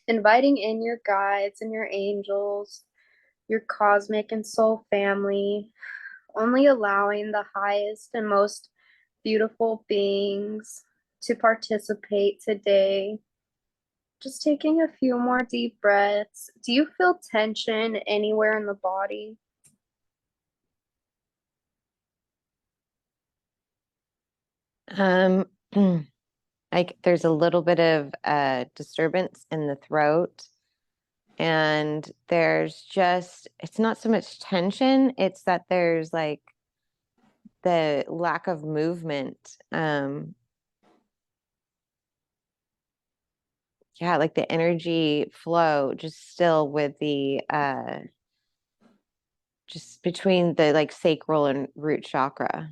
inviting in your guides and your angels, your cosmic and soul family, only allowing the highest and most beautiful beings to participate today. Just taking a few more deep breaths. Do you feel tension anywhere in the body? Um, like there's a little bit of disturbance in the throat, and there's just, it's not so much tension, it's that there's like the lack of movement. Yeah, like the energy flow just still with the just between the like sacral and root chakra.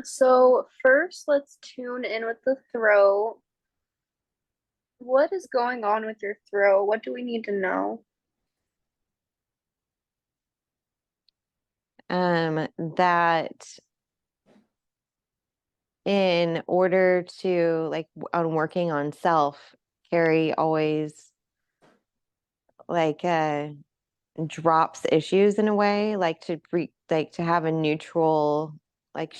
So, first, let's tune in with the throat. What is going on with your throat? What do we need to know? That in order to like on working on self, Carrie always like drops issues in a way, like like to have a neutral, like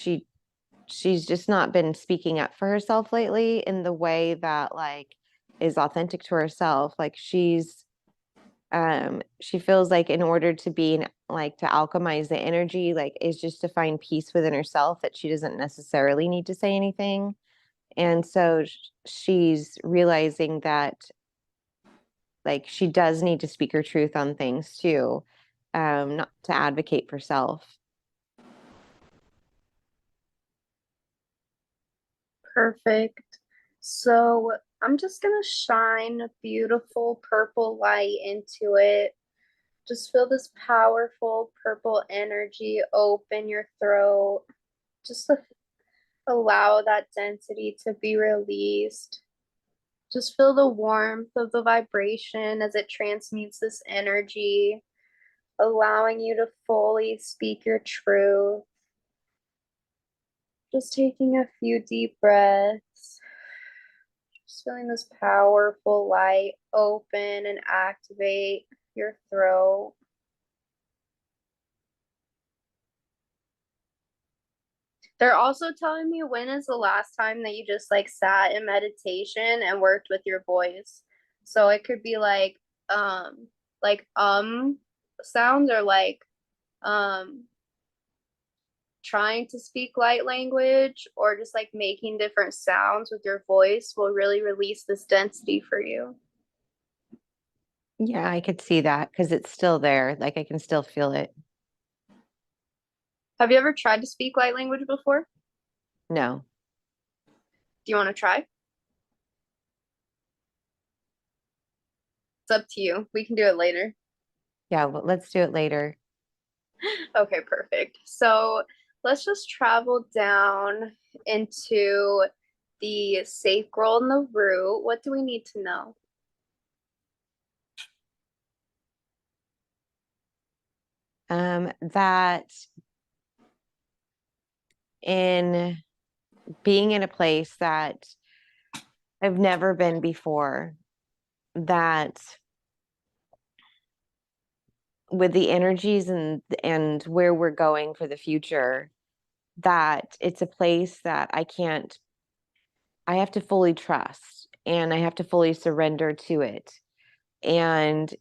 she's just not been speaking up for herself lately in the way that like is authentic to herself. Like she feels like in order to be like to alchemize the energy, like is just to find peace within herself, that she doesn't necessarily need to say anything. And so she's realizing that like she does need to speak her truth on things too, not to advocate for self. Perfect. So, I'm just gonna shine a beautiful purple light into it. Just feel this powerful purple energy open your throat. Just allow that density to be released. Just feel the warmth of the vibration as it transmutes this energy, allowing you to fully speak your truth. Just taking a few deep breaths. Just feeling this powerful light open and activate your throat. They're also telling me, when is the last time that you just like sat in meditation and worked with your voice? So it could be um like sounds, or um trying to speak light language, or just like making different sounds with your voice will really release this density for you. Yeah, I could see that because it's still there. Like I can still feel it. Have you ever tried to speak light language before? No. Do you want to try? It's up to you. We can do it later. Yeah, well, let's do it later. Okay, perfect. So let's just travel down into the sacral and the root. What do we need to know? That in being in a place that I've never been before, that with the energies and where we're going for the future, that it's a place that I have to fully trust and I have to fully surrender to it. And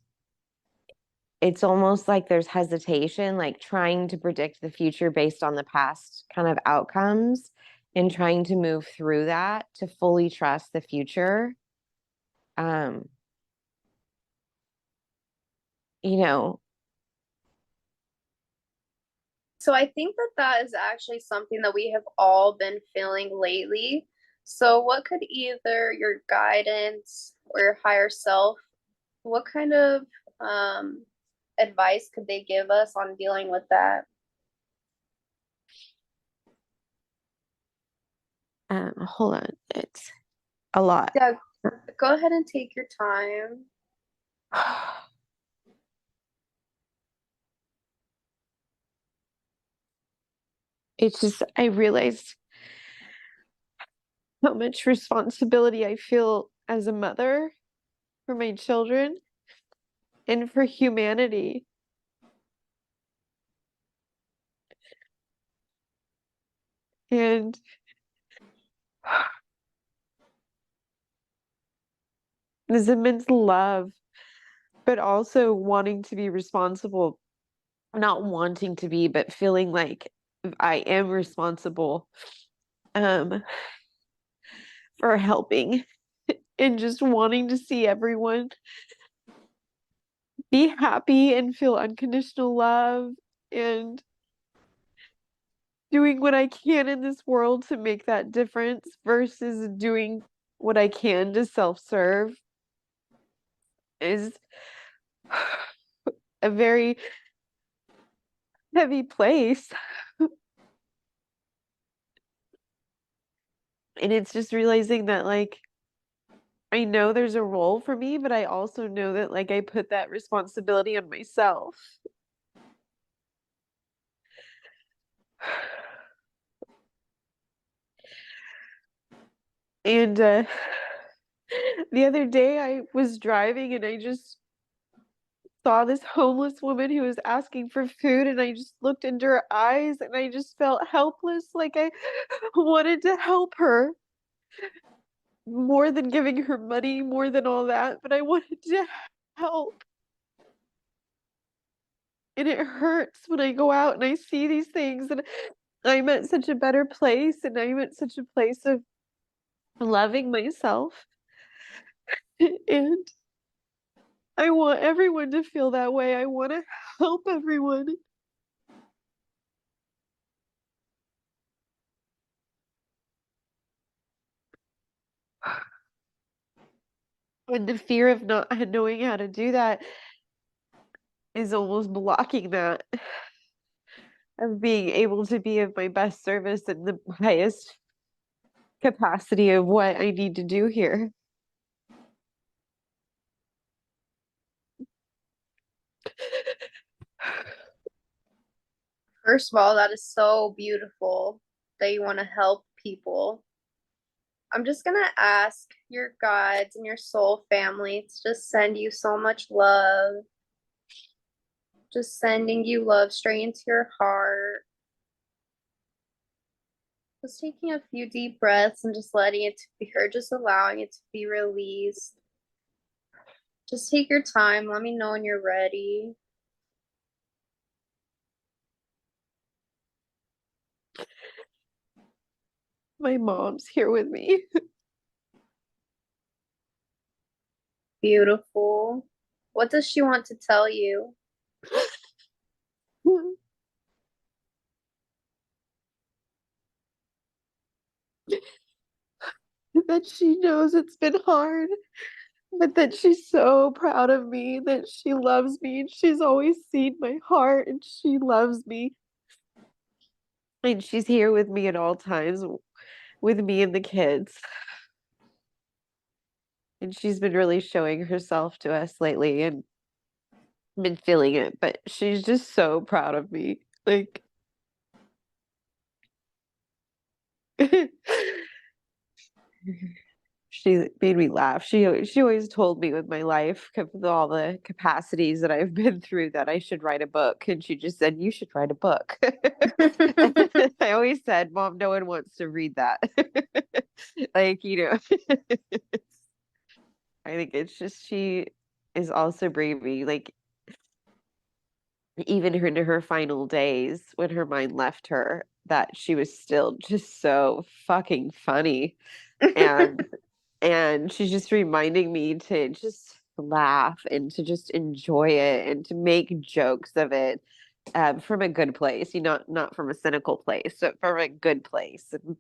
it's almost like there's hesitation, like trying to predict the future based on the past kind of outcomes and trying to move through that to fully trust the future. Um, you know, So I think that that is actually something that we have all been feeling lately. So what could either your guidance or your higher self, what kind of um, advice could they give us on dealing with that? hold on, it's a lot. Yeah, go ahead and take your time. It's just, I realized how much responsibility I feel as a mother for my children and for humanity. And this immense love, but also wanting to be responsible, not wanting to be, but feeling like I am responsible for helping and just wanting to see everyone be happy and feel unconditional love and doing what I can in this world to make that difference versus doing what I can to self-serve is a very heavy place. And it's just realizing that, like, I know there's a role for me, but I also know that, like, I put that responsibility on myself. And the other day I was driving and I just saw this homeless woman who was asking for food, and I just looked into her eyes and I just felt helpless, like I wanted to help her more than giving her money, more than all that, but I wanted to help. And it hurts when I go out and I see these things, and I'm at such a better place, and I'm at such a place of loving myself. And I want everyone to feel that way. I want to help everyone. And the fear of not knowing how to do that is almost blocking that, of being able to be of my best service in the highest capacity of what I need to do here. First of all, that is so beautiful that you want to help people. I'm just going to ask your guides and your soul family to just send you so much love. Just sending you love straight into your heart. Just taking a few deep breaths and just letting it be heard, just allowing it to be released. Just take your time. Let me know when you're ready. My mom's here with me. Beautiful. What does she want to tell you? That she knows it's been hard, but that she's so proud of me, that she loves me, and she's always seen my heart, and she loves me. And she's here with me at all times, with me and the kids. And she's been really showing herself to us lately and been feeling it, but she's just so proud of me. Like, she made me laugh. She always told me with my life, with all the capacities that I've been through, that I should write a book. And she just said, "You should write a book." I always said, "Mom, no one wants to read that." Like, I think it's just she is also braving. Like, even into her final days when her mind left her, that she was still just so fucking funny. And she's just reminding me to just laugh and to just enjoy it and to make jokes of it, from a good place, not from a cynical place, but from a good place. And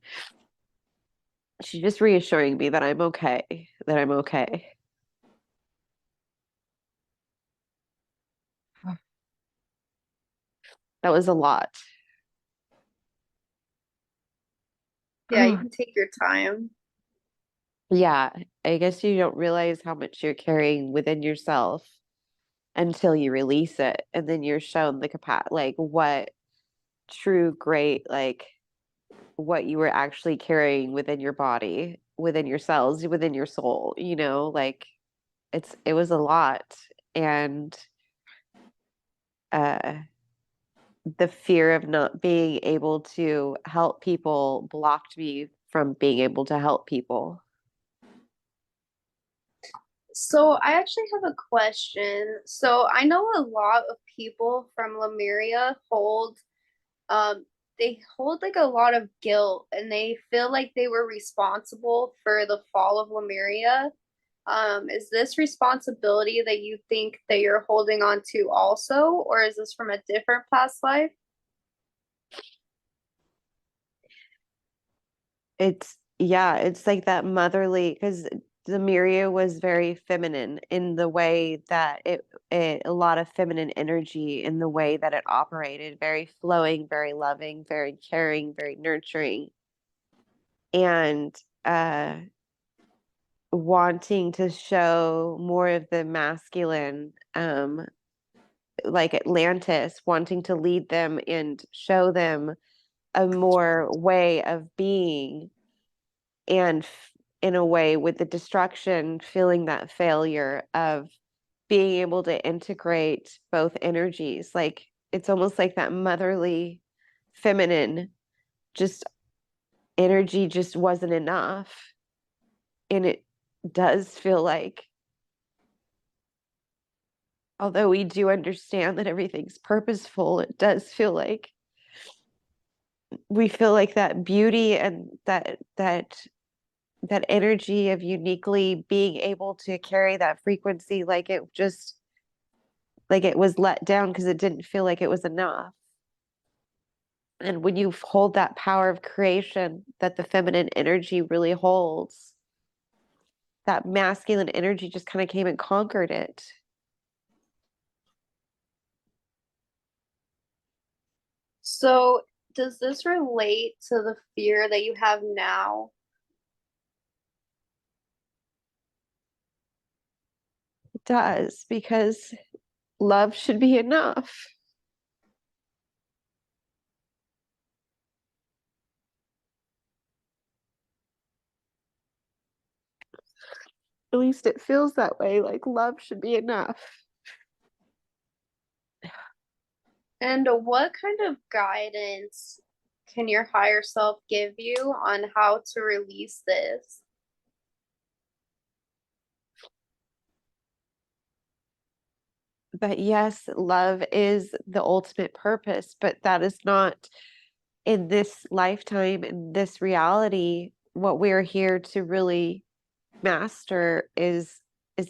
she's just reassuring me that I'm okay, that I'm okay. That was a lot. Yeah, you can take your time. Yeah, I guess you don't realize how much you're carrying within yourself until you release it, and then you're shown the capacity, like what true great, like what you were actually carrying within your body, within your cells, within your soul, like it was a lot. And uh the fear of not being able to help people blocked me from being able to help people. So I actually have a question. So I know a lot of people from Lemuria hold um they hold like a lot of guilt and they feel like they were responsible for the fall of Lemuria. Is this responsibility that you think that you're holding on to also, or is this from a different past life? It's like that motherly, because Lemuria was very feminine in the way that it a lot of feminine energy in the way that it operated, very flowing, very loving, very caring, very nurturing, and wanting to show more of the masculine, like Atlantis, wanting to lead them and show them a more way of being, and in a way with the destruction, feeling that failure of being able to integrate both energies. Like it's almost like that motherly feminine just energy just wasn't enough. And it does feel like, although we do understand that everything's purposeful, it does feel like we feel like that beauty and that energy of uniquely being able to carry that frequency, like it was let down because it didn't feel like it was enough. And when you hold that power of creation that the feminine energy really holds, that masculine energy just kind of came and conquered it. So, does this relate to the fear that you have now? It does, because love should be enough. At least it feels that way, like love should be enough. And what kind of guidance can your higher self give you on how to release this? But yes, love is the ultimate purpose, but that is not in this lifetime, in this reality. What we're here to really master is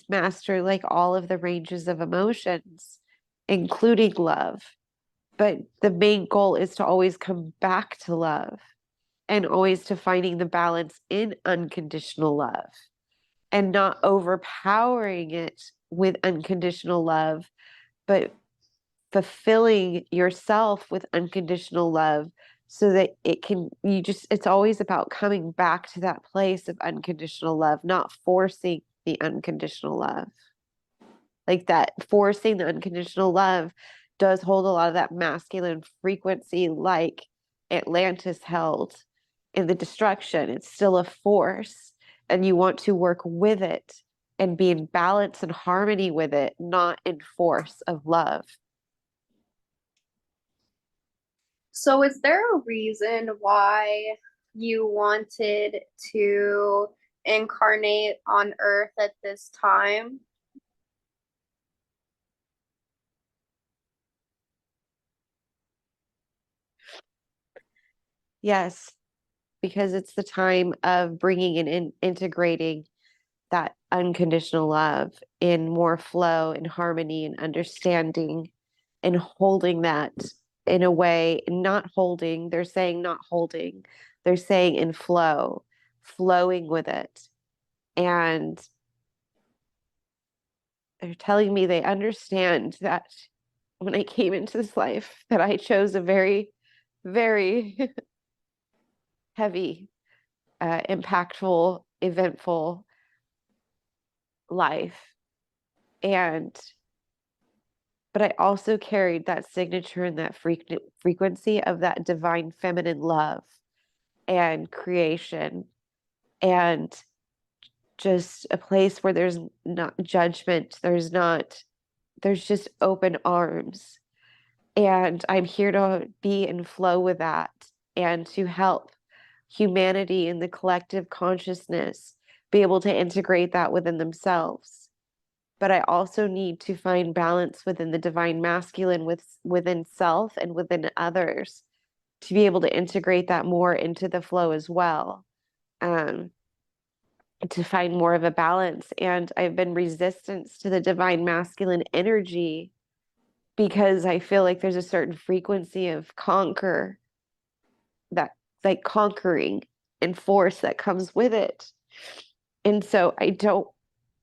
master like all of the ranges of emotions, including love. But the main goal is to always come back to love, and always to finding the balance in unconditional love, and not overpowering it with unconditional love, but fulfilling yourself with unconditional love, so that it's always about coming back to that place of unconditional love, not forcing the unconditional love. Like that forcing the unconditional love does hold a lot of that masculine frequency, like Atlantis held in the destruction. It's still a force, and you want to work with it and be in balance and harmony with it, not in force of love. So, is there a reason why you wanted to incarnate on Earth at this time? Yes, because it's the time of bringing and integrating that unconditional love in more flow and harmony and understanding, and holding that in a way, not holding, they're saying not holding, they're saying in flow, flowing with it. And they're telling me they understand that when I came into this life, that I chose a very, very heavy, impactful, eventful life. And but I also carried that signature and that frequency of that divine feminine love. and creation, and just a place where there's not judgment, there's just open arms. And I'm here to be in flow with that and to help humanity and the collective consciousness be able to integrate that within themselves. But I also need to find balance within the divine masculine, within self and within others, to be able to integrate that more into the flow as well. Um, to find more of a balance. And I've been resistance to the divine masculine energy because I feel like there's a certain frequency of that like conquering and force that comes with it. And so I don't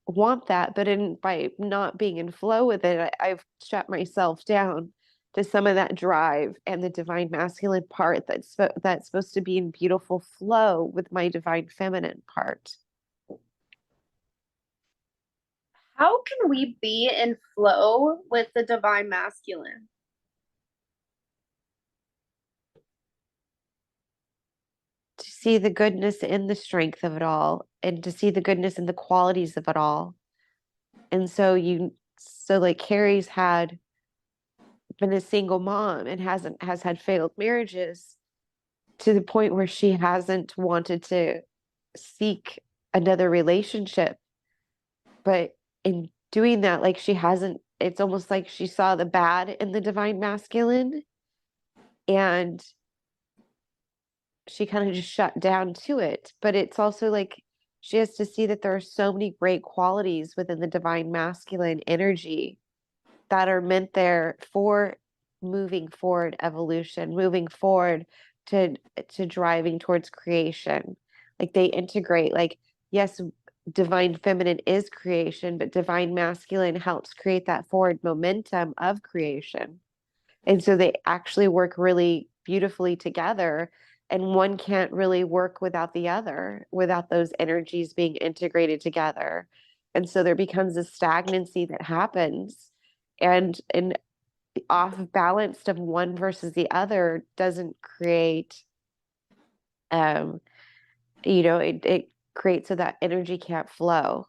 want that, but by not being in flow with it, I've shut myself down to some of that drive and the divine masculine part that's supposed to be in beautiful flow with my divine feminine part. How can we be in flow with the divine masculine? To see the goodness in the strength of it all, and to see the goodness in the qualities of it all. And so like Carrie's had been a single mom and has had failed marriages to the point where she hasn't wanted to seek another relationship. But in doing that, like she hasn't, it's almost like she saw the bad in the divine masculine and she kind of just shut down to it. But it's also like she has to see that there are so many great qualities within the divine masculine energy that are meant there for moving forward evolution, moving forward to driving towards creation. Like they integrate, like, yes, divine feminine is creation, but divine masculine helps create that forward momentum of creation. And so they actually work really beautifully together. And one can't really work without the other, without those energies being integrated together. And so there becomes a stagnancy that happens. And off balanced of one versus the other doesn't create um it creates so that energy can't flow.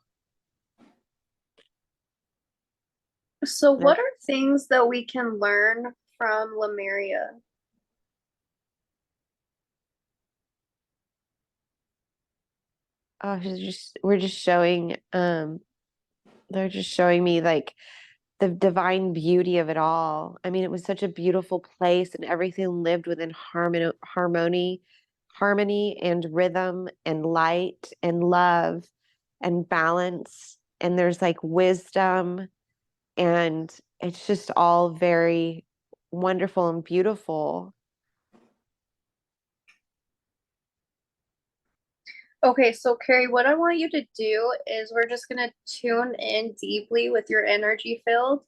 So, what are things that we can learn from Lemuria? Oh, we're just showing they're just showing me like the divine beauty of it all. I mean, it was such a beautiful place and everything lived within harmony and rhythm and light and love and balance. And there's like wisdom, and it's just all very wonderful and beautiful. Okay, so Carrie, what I want you to do is we're just going to tune in deeply with your energy field.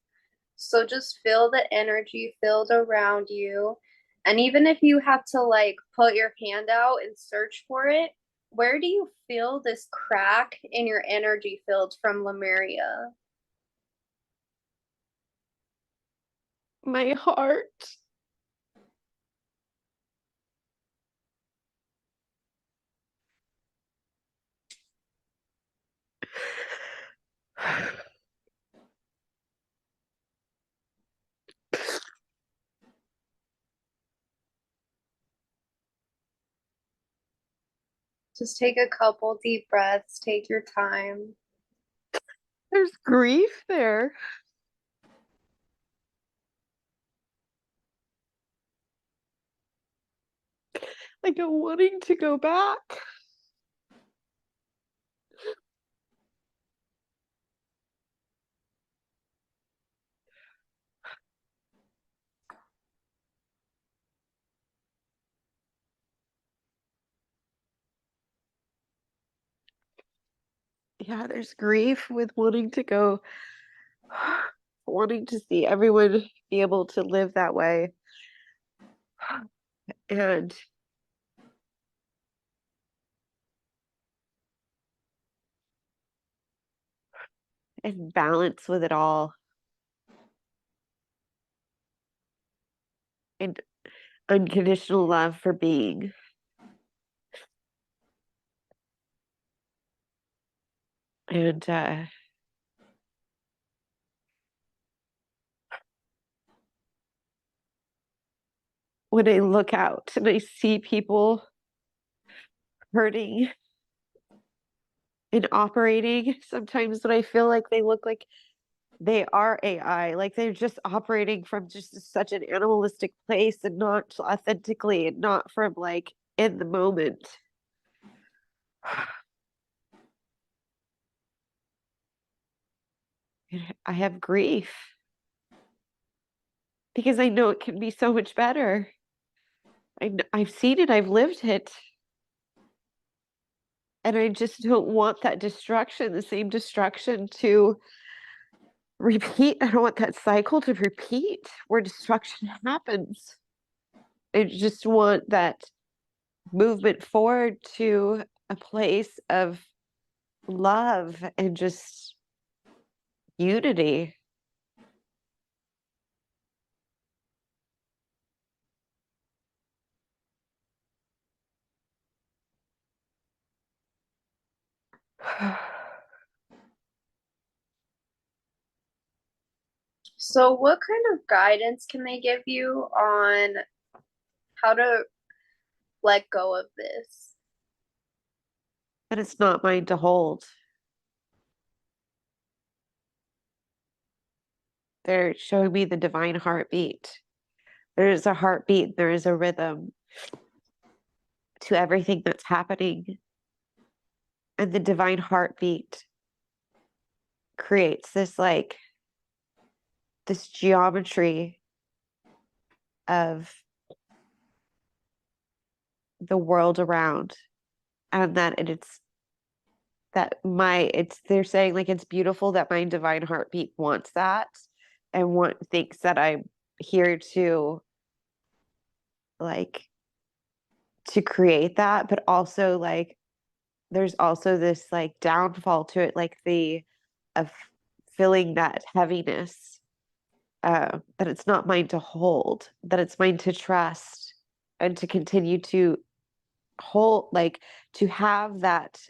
So just feel the energy field around you. And even if you have to like put your hand out and search for it, where do you feel this crack in your energy field from Lemuria? My heart. Just take a couple deep breaths, take your time. There's grief there. Like a wanting to go back. Yeah, there's grief with wanting to go, wanting to see everyone be able to live that way. And balance with it all. And unconditional love for being. And when I look out and I see people hurting and operating, sometimes when I feel like they look like they are AI, like they're just operating from just such an animalistic place and not authentically and not from like in the moment. I have grief because I know it can be so much better. I've seen it, I've lived it. And I just don't want that destruction, the same destruction to repeat. I don't want that cycle to repeat where destruction happens. I just want that movement forward to a place of love and just unity. So, what kind of guidance can they give you on how to let go of this? But it's not mine to hold. They're showing me the divine heartbeat. There is a heartbeat, there is a rhythm to everything that's happening. And the divine heartbeat creates this geometry of the world around, and that they're saying like it's beautiful that my divine heartbeat wants that and thinks that I'm here to like to create that, but also like there's also this like downfall to it, like the of feeling that heaviness, that it's not mine to hold, that it's mine to trust and to continue to hold, like to have that,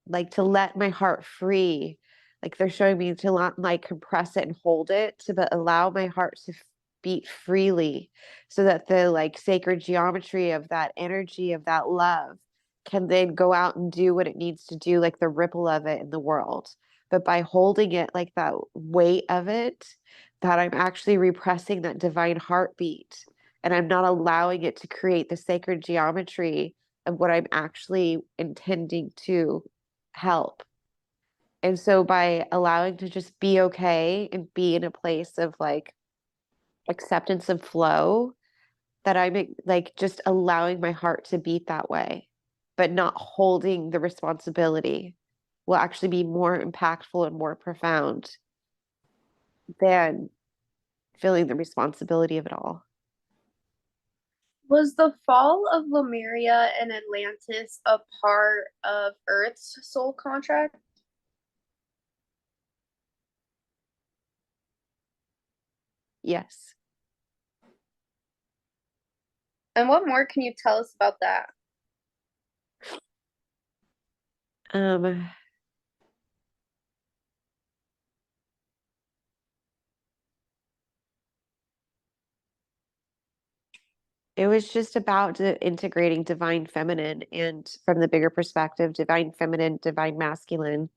like to let my heart free. Like they're showing me to not like compress it and hold it, to but allow my heart to beat freely so that the like sacred geometry of that energy of that love can then go out and do what it needs to do, like the ripple of it in the world. But by holding it like that weight of it, that I'm actually repressing that divine heartbeat and I'm not allowing it to create the sacred geometry of what I'm actually intending to help. And so by allowing to just be okay and be in a place of like acceptance of flow, that I'm like just allowing my heart to beat that way, but not holding the responsibility will actually be more impactful and more profound than feeling the responsibility of it all. Was the fall of Lemuria and Atlantis a part of Earth's soul contract? Yes. And what more can you tell us about that? Um, it was just about integrating divine feminine and from the bigger perspective, divine feminine, divine masculine,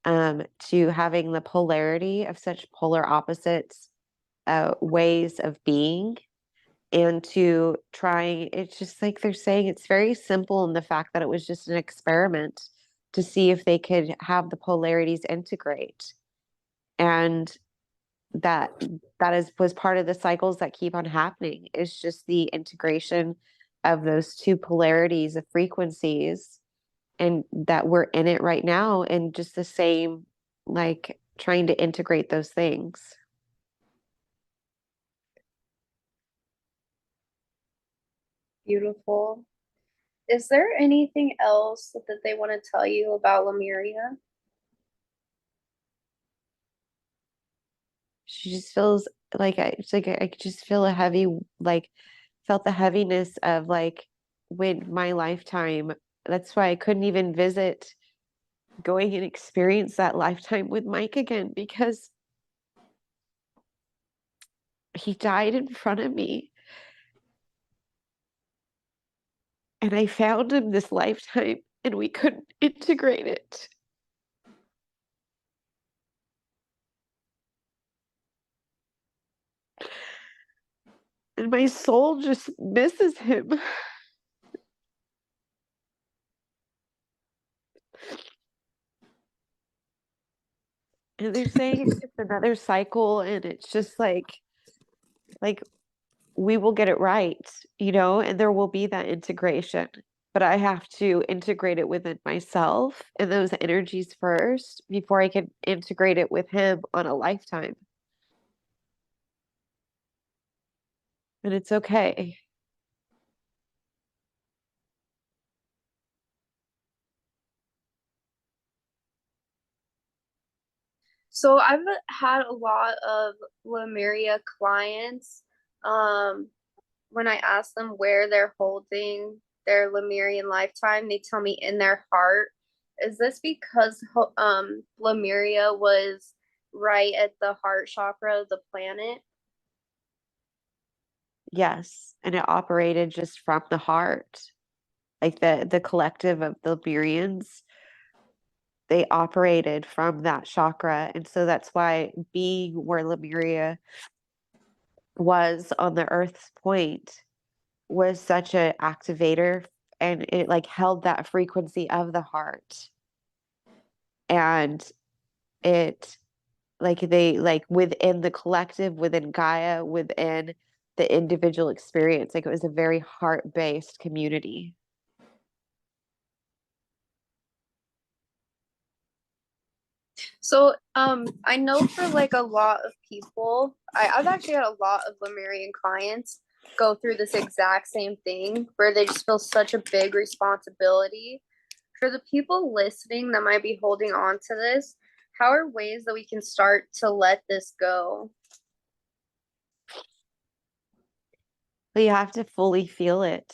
to having the polarity of such polar opposites, ways of being, and to trying, it's just like they're saying it's very simple in the fact that it was just an experiment to see if they could have the polarities integrate. And that was part of the cycles that keep on happening. It's just the integration of those two polarities of frequencies, and that we're in it right now, and just the same, like trying to integrate those things. Beautiful. Is there anything else that they want to tell you about Lemuria? She just feels like it's like I could just feel a heavy, like felt the heaviness of like when my lifetime. That's why I couldn't even visit going and experience that lifetime with Mike again, because he died in front of me. And I found him this lifetime and we couldn't integrate it. And my soul just misses him. And they're saying it's just another cycle, and it's just like we will get it right, you know, and there will be that integration. But I have to integrate it within myself and those energies first before I can integrate it with him on a lifetime. And it's okay. So I've had a lot of Lemuria clients. Um, when I ask them where they're holding their Lemurian lifetime, they tell me in their heart. Is this because Lemuria was right at the heart chakra of the planet? Yes. And it operated just from the heart. Like the collective of the Burians, they operated from that chakra. And so that's why being where Lemuria was on the Earth's point was such a activator, and it like held that frequency of the heart. And it like they like within the collective, within Gaia, within the individual experience, like it was a very heart-based community. So, I know for like a lot of people, I've actually had a lot of Lemurian clients go through this exact same thing where they just feel such a big responsibility. For the people listening that might be holding on to this, how are ways that we can start to let this go? But you have to fully feel it.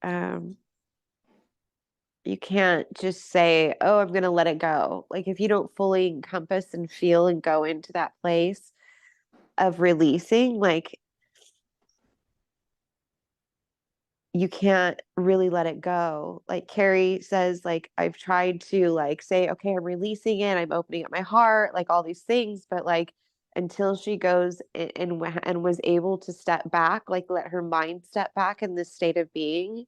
um you can't just say, oh, I'm going to let it go. Like if you don't fully encompass and feel and go into that place of releasing, like you can't really let it go. Like Carrie says, like I've tried to like say, okay, I'm releasing it, I'm opening up my heart, like all these things, but like until she goes and was able to step back, like let her mind step back in this state of being,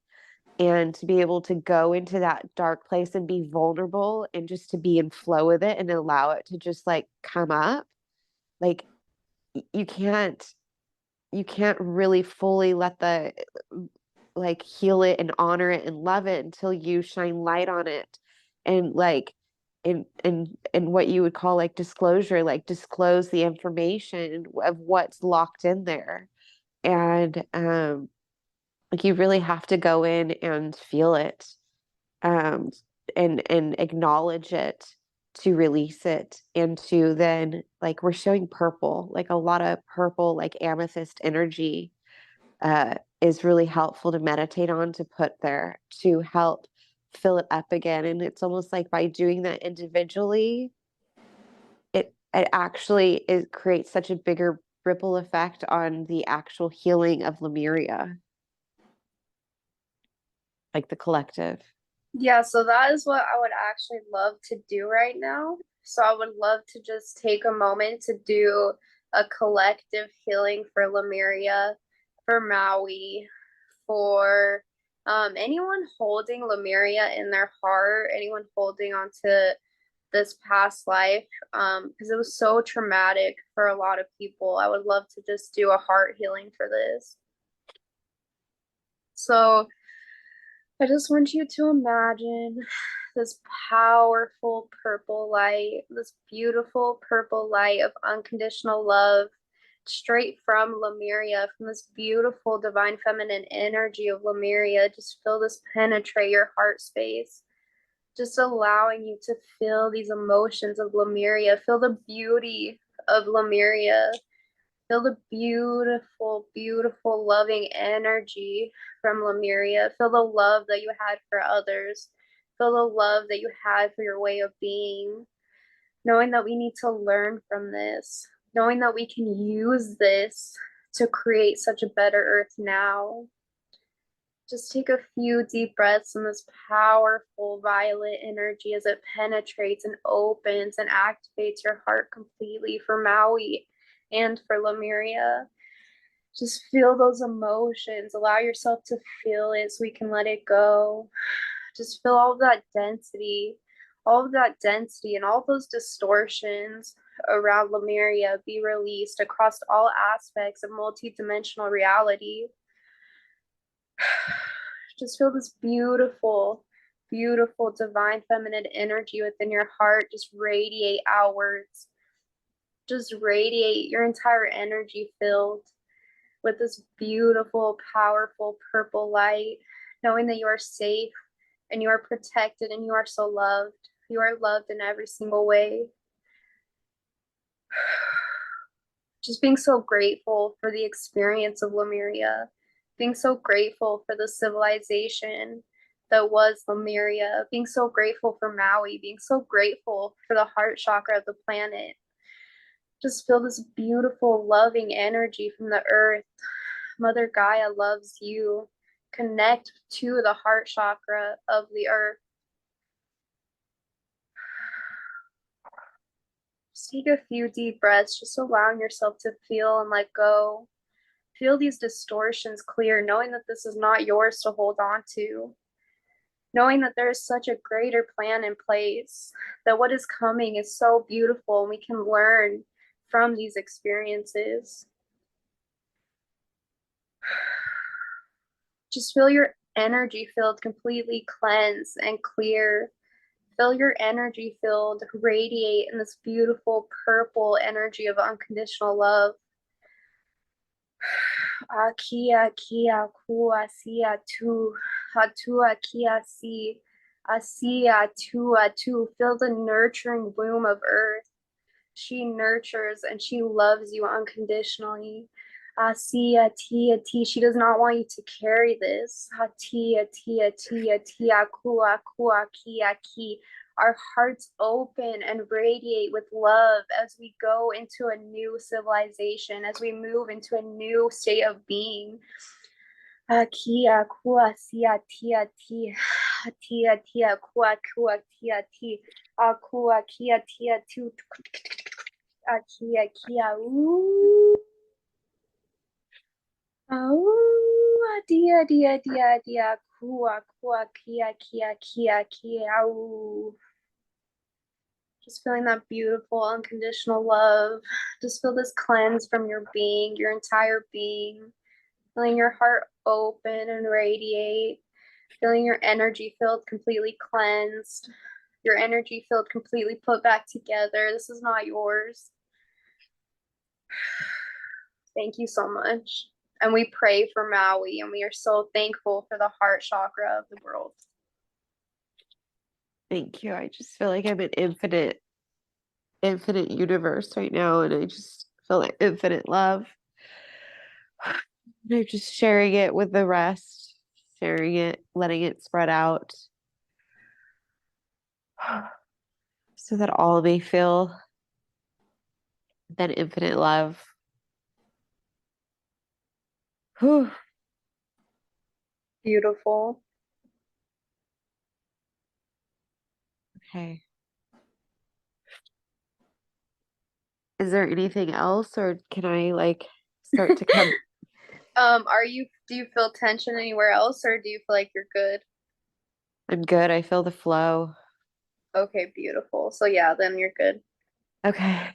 and to be able to go into that dark place and be vulnerable and just to be in flow with it and allow it to just like come up, like you can't really fully let the like heal it and honor it and love it until you shine light on it, and like in what you would call like disclosure, like disclose the information of what's locked in there. And like you really have to go in and feel it, um and acknowledge it to release it, and to then like we're showing purple, like a lot of purple, like amethyst energy is really helpful to meditate on, to put there to help fill it up again. And it's almost like by doing that individually, it actually it creates such a bigger ripple effect on the actual healing of Lemuria, like the collective. Yeah, so that is what I would actually love to do right now. So I would love to just take a moment to do a collective healing for Lemuria, for Maui, for anyone holding Lemuria in their heart, anyone holding onto this past life, because it was so traumatic for a lot of people. I would love to just do a heart healing for this. So I just want you to imagine this powerful purple light, this beautiful purple light of unconditional love, straight from Lemuria, from this beautiful divine feminine energy of Lemuria. Just feel this penetrate your heart space, just allowing you to feel these emotions of Lemuria, feel the beauty of Lemuria. Feel the beautiful, beautiful, loving energy from Lemuria. Feel the love that you had for others. Feel the love that you had for your way of being, knowing that we need to learn from this, knowing that we can use this to create such a better earth now. Just take a few deep breaths in this powerful violet energy as it penetrates and opens and activates your heart completely for Maui and for Lemuria. Just feel those emotions. Allow yourself to feel it so we can let it go. Just feel all of that density, and all those distortions around Lemuria be released across all aspects of multidimensional reality. Just feel this beautiful, beautiful divine feminine energy within your heart just radiate outwards. Just radiate your entire energy filled with this beautiful, powerful purple light, knowing that you are safe and you are protected and you are so loved. You are loved in every single way. Just being so grateful for the experience of Lemuria, being so grateful for the civilization that was Lemuria, being so grateful for Maui, being so grateful for the heart chakra of the planet. Just feel this beautiful, loving energy from the earth. Mother Gaia loves you. Connect to the heart chakra of the earth. Just take a few deep breaths, just allowing yourself to feel and let go. Feel these distortions clear, knowing that this is not yours to hold on to. Knowing that there is such a greater plan in place, that what is coming is so beautiful and we can learn from these experiences. Just feel your energy field completely cleanse and clear. Feel your energy field radiate in this beautiful purple energy of unconditional love. Akia kia kua sia tu hatua kia si asia tua tu. Feel the nurturing womb of earth. She nurtures and she loves you unconditionally. Asia tia ti. She does not want you to carry this. Hatia tia tia tia kua kua kia ki. Our hearts open and radiate with love as we go into a new civilization, as we move into a new state of being. Kia kua sia tia ti. Tia tia kua kua tia ti. Akua kia tia tu. Akia kia ooh. Dia dia dia dia kua kua kia kia kia kia ooh. Just feeling that beautiful unconditional love. Just feel this cleanse from your being, your entire being. Feeling your heart open and radiate. Feeling your energy field completely cleansed. Your energy field completely put back together. This is not yours. Thank you so much. And we pray for Maui, and we are so thankful for the heart chakra of the world. Thank you. I just feel like I'm an infinite universe right now, and I just feel like infinite love. I'm just sharing it with the rest, sharing it, letting it spread out so that all may feel that infinite love. Whew. Beautiful. Okay. Is there anything else, or can I like start to come? Do you feel tension anywhere else, or do you feel like you're good? I'm good. I feel the flow. Okay, beautiful. So yeah, then you're good. Okay.